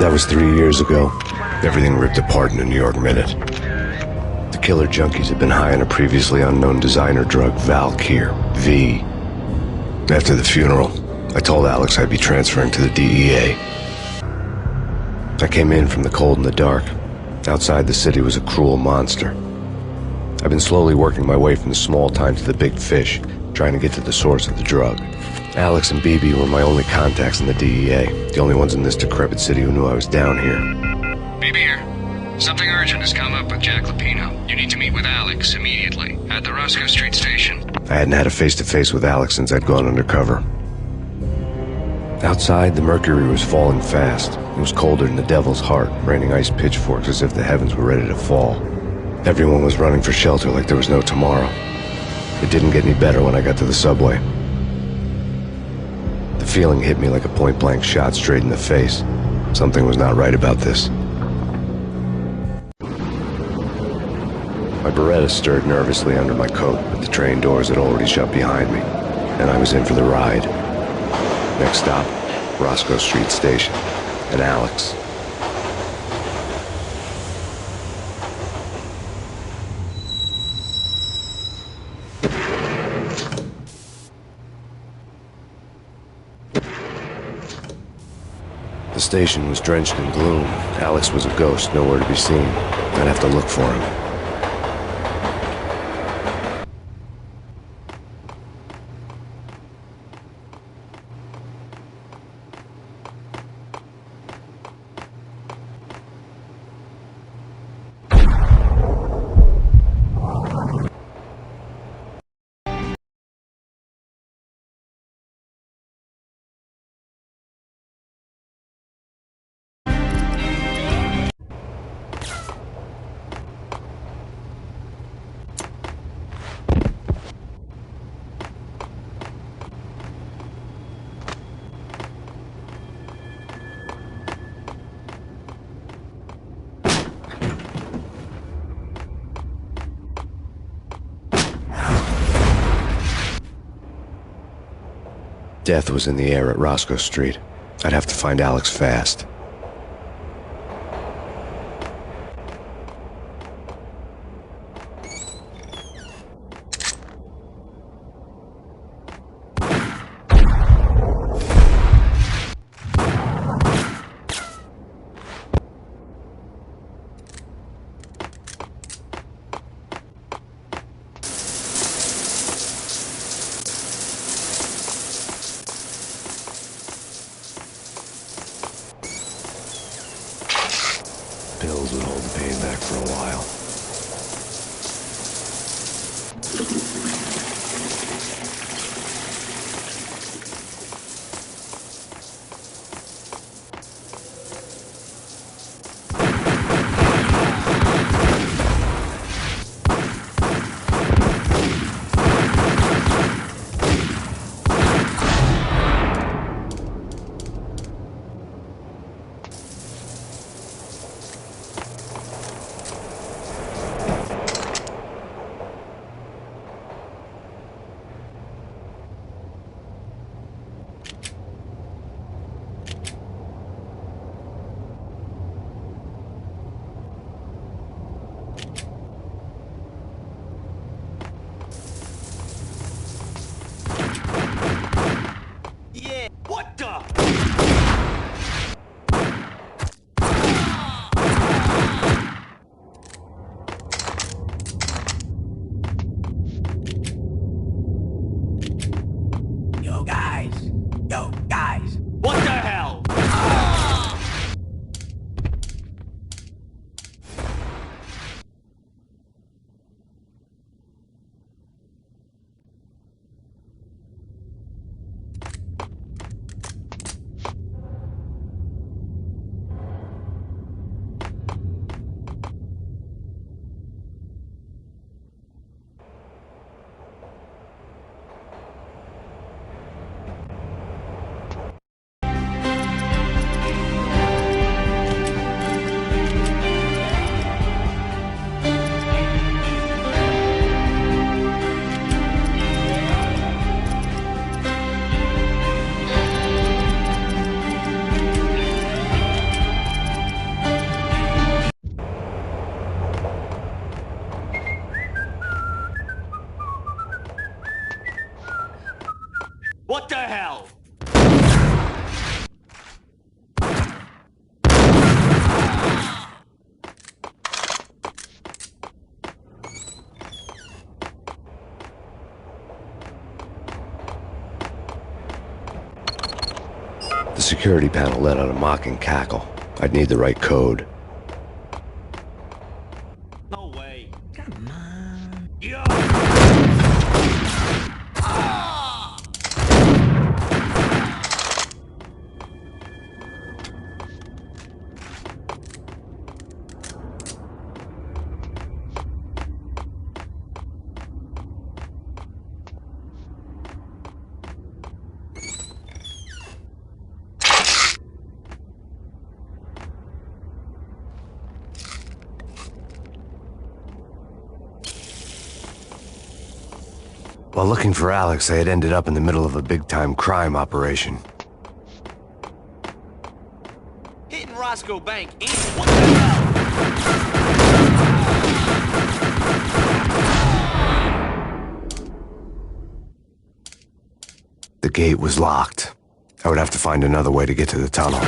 That was 3 years ago. Everything ripped apart in a New York minute. The killer junkies had been high on a previously unknown designer drug, Valkyr, V. After the funeral, I told Alex I'd be transferring to the DEA. I came in from the cold and the dark. Outside the city was a cruel monster. I've been slowly working my way from the small time to the big fish, trying to get to the source of the drug. Alex and BB were my only contacts in the DEA, the only ones in this decrepit city who knew I was down here. BB here. Something urgent has come up with Jack Lapino. You need to meet with Alex immediately at the Roscoe Street station. I hadn't had a face-to-face with Alex since I'd gone undercover. Outside, the mercury was falling fast. It was colder than the devil's heart, raining ice pitchforks as if the heavens were ready to fall. Everyone was running for shelter like there was no tomorrow. It didn't get any better when I got to the subway. The feeling hit me like a point-blank shot straight in the face. Something was not right about this. My Beretta stirred nervously under my coat, but the train doors had already shut behind me, and I was in for the ride. Next stop, Roscoe Street Station, and Alex. The station was drenched in gloom. Alex was a ghost, nowhere to be seen. I'd have to look for him. Death was in the air at Roscoe Street. I'd have to find Alex fast. Pills would hold the pain back for a while. security panel let out a mocking cackle. I'd need the right code. No way. Come on. Yo! While looking for Alex, I had ended up in the middle of a big-time crime operation. Hitting Roscoe Bank ain't what the hell? The gate was locked. I would have to find another way to get to the tunnel.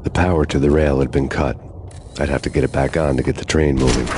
The power to the rail had been cut. I'd have to get it back on to get the train moving.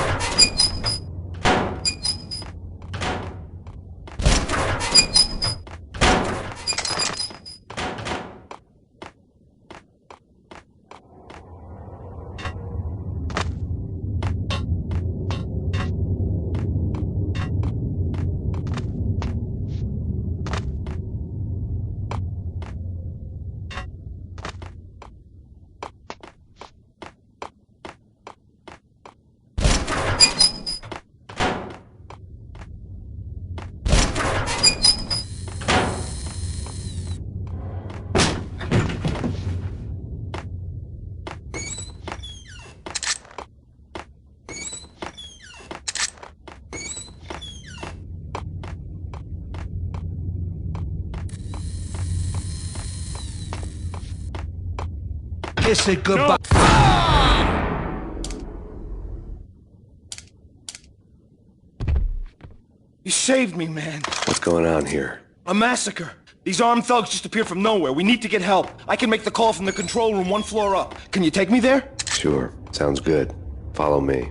Kiss it goodbye. You saved me, man. What's going on here? A massacre. These armed thugs just appeared from nowhere. We need to get help. I can make the call from the control room 1 floor up. Can you take me there? Sure. Sounds good. Follow me.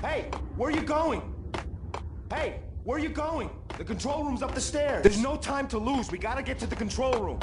Hey, where are you going? Hey, where are you going? The control room's up the stairs. There's no time to lose. We gotta get to the control room.